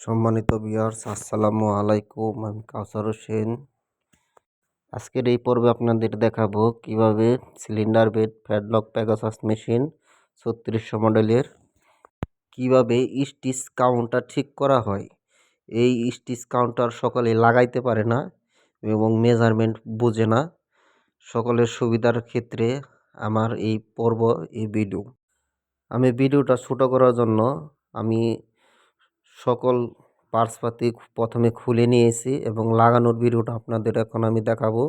সম্মানিত ভিউয়ার্স, আসসালামু আলাইকুম। আমি কাউসার হোসেন। আজকের এই পর্বে আপনাদের দেখাবো কিভাবে cylinder bed padlock Pegasus machine 3600 মডেলের কিভাবে স্টিচ কাউন্টার ঠিক করা হয়। এই স্টিচ কাউন্টার সকলে লাগাইতে পারে না এবং মেজারমেন্ট বোঝে না। সকলের সুবিধার ক্ষেত্রে আমার এই পর্ব, এই ভিডিও। আমি ভিডিওটা ছোট করার জন্য আমি সকল পার্টসপাতি প্রথমে খুলে নিয়েছি এবং লাগানোর ভিডিওটা আপনাদের এখন আমি দেখাবো।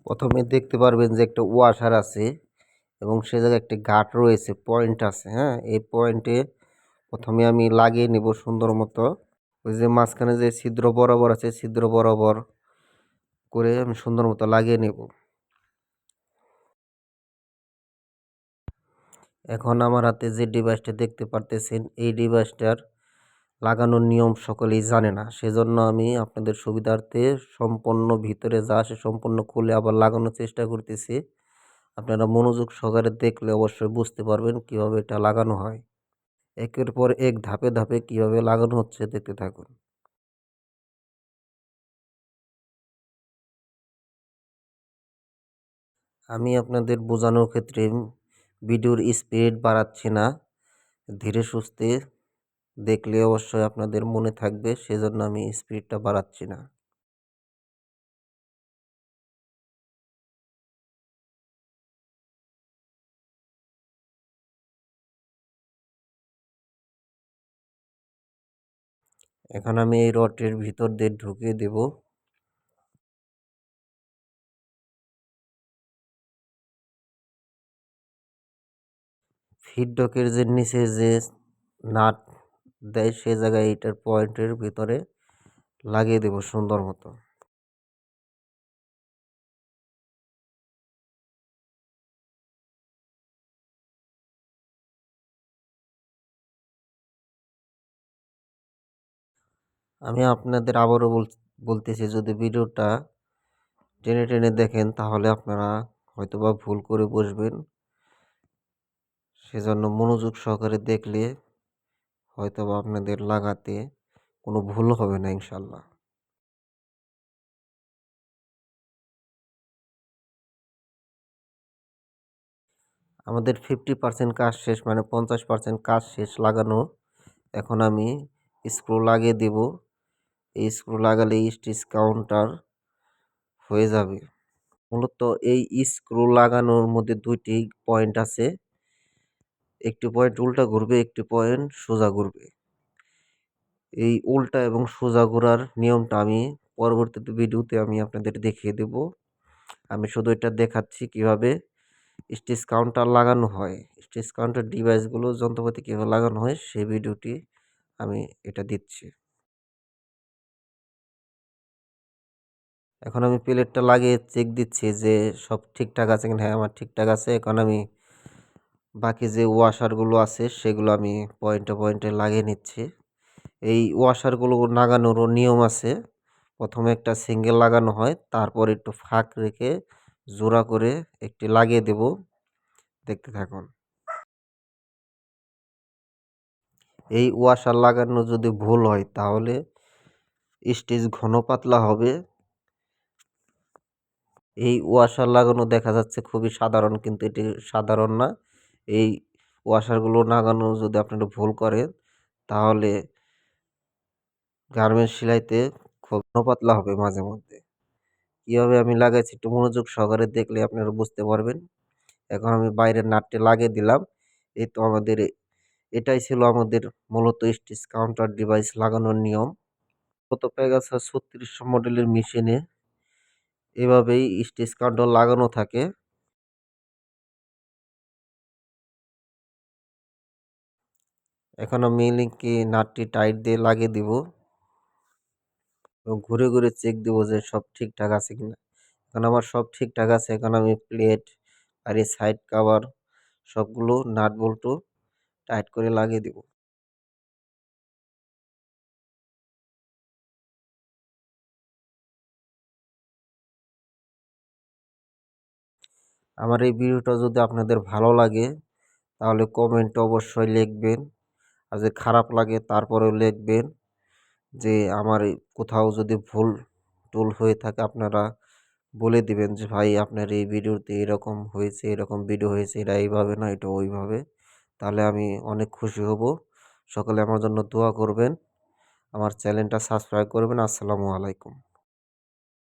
প্রথমে দেখতে পারবেন যে একটা ওয়াশার আছে এবং সে জায়গায় একটি গার্ড রয়েছে, পয়েন্ট আছে। হ্যাঁ, এই পয়েন্টে প্রথমে আমি লাগিয়ে নেব সুন্দর মতো। ওই যে মাঝখানে যে ছিদ্র বরাবর আছে, ছিদ্র বরাবর করে আমি সুন্দর মতো লাগিয়ে নেব। এখন আমার হাতে যে ডিভাইসটা দেখতে পারতেছেন, এই ডিভাইসটার লাগানোর নিয়ম সকলেই জানে না। সেজন্য আমি আপনাদের সুবিধার্থে সম্পূর্ণ ভিতরে যা আসে সম্পূর্ণ খুলে আবার লাগানোর চেষ্টা করতেছি। আপনারা মনোযোগ সহকারে দেখলে অবশ্যই বুঝতে পারবেন কিভাবে এটা লাগানো হয়। একের পর এক ধাপে ধাপে কিভাবে লাগানো হচ্ছে দেখতে থাকুন। আমি আপনাদের বোঝানোর ক্ষেত্রে ভিডিওর স্পিড বাড়াচ্ছি না, ধীরে সুস্থে দেখলে অবশ্যই আপনাদের মনে থাকবে, সেজন্য আমি স্পিডটা বাড়াচ্ছি না। এখন আমি এই রডের ভিতর দিয়ে ঢুকিয়ে দেব। ফিডডকের যে নিচে যে নাট দেয় সে জায়গায় এইটার পয়েন্টের ভিতরে লাগিয়ে দেব সুন্দর মতো। আমি আপনাদের আবারও বলতেছি, যদি ভিডিওটা টেনে টেনে দেখেন তাহলে আপনারা হয়তোবা ভুল করে বসবেন। সেজন্য মনোযোগ সহকারে দেখলে হয়তোবা আপনাদের লাগাতে কোনো ভুল হবে না ইনশাল্লাহ। আমাদের 50% কাজ শেষ, মানে 50% কাজ শেষ লাগানো। এখন আমি স্ক্রু লাগিয়ে দেব। এই স্ক্রু লাগালে স্টিচ কাউন্টার হয়ে যাবে। মূলত এই স্ক্রু লাগানোর মধ্যে দুইটি পয়েন্ট আছে, একটি পয়েন্ট উল্টা ঘুরবে, একটি পয়েন্ট সোজা ঘুরবে। এই উল্টা এবং সোজা ঘোরার নিয়মটা আমি পরবর্তীতে ভিডিওতে আমি আপনাদের দেখিয়ে দেব। আমি শুধু এটা দেখাচ্ছি কিভাবে স্টিচ কাউন্টার লাগানো হয়, স্টিচ কাউন্টার ডিভাইসগুলো যন্ত্রপাতি কীভাবে লাগানো হয় সেই ভিডিওটি আমি এটা দিচ্ছি। এখন আমি প্লেটটা লাগিয়ে চেক দিচ্ছি যে সব ঠিকঠাক আছে কিনা। হ্যাঁ, আমার ঠিকঠাক আছে। এখন আমি বাকি যে ওয়াশারগুলো আছে সেগুলো আমি পয়েন্টে পয়েন্টে লাগিয়ে নিচ্ছি। এই ওয়াশারগুলো লাগানোরও নিয়ম আছে। প্রথমে একটা সিঙ্গেল লাগানো হয়, তারপর একটু ফাঁক রেখে জোড়া করে একটি লাগিয়ে দেব। দেখতে থাকুন। এই ওয়াশার লাগানো যদি ভুল হয় তাহলে স্টিচ ঘন পাতলা হবে। এই ওয়াশার লাগানো দেখা যাচ্ছে খুবই সাধারণ, কিন্তু এটি সাধারণ না। এই ওয়াশারগুলো লাগানো যদি আপনারা ভুল করেন তাহলে গার্মেন্টস সেলাইতে খুব ঘন পাতলা হবে মাঝে মধ্যে। কীভাবে আমি লাগাইছি একটু মনোযোগ সহকারে দেখলে আপনারা বুঝতে পারবেন। এখন আমি বাইরের নাটটি লাগিয়ে দিলাম। এই তো আমাদের এটাই ছিল আমাদের মূলত স্টিচ কাউন্টার ডিভাইস লাগানোর নিয়ম। গত পেগাসাস 3600 মডেলের মেশিনে এভাবেই স্টিচ কাউন্টার লাগানো থাকে। এখন আমি লিঙ্কে নাটটি টাইট দিয়ে লাগিয়ে দিব এবং ঘুরে ঘুরে চেক দিব যে সব ঠিকঠাক আছে কিনা। এখন আমার সব ঠিকঠাক আছে। এখন আমি প্লেট আর এই সাইড কাভার সবগুলো নাট বল্টু টাইট করে লাগিয়ে দিব। আমার এই ভিডিওটা যদি আপনাদের ভালো লাগে তাহলে কমেন্টে অবশ্যই লিখবেন, আর যদি খারাপ লাগে তারপরেও লিখবেন। যে আমার কোথাও যদি ভুল টুল হয়ে থাকে আপনারা বলে দিবেন যে ভাই আপনার এই ভিডিওতে এরকম হয়েছে, এরকম ভিডিও হয়েছে, এটা এইভাবে না এটা ওইভাবে। তাহলে আমি অনেক খুশি হব। সকলে আমার জন্য দোয়া করবেন। আমার চ্যানেলটা সাবস্ক্রাইব করবেন। আসসালামু আলাইকুম।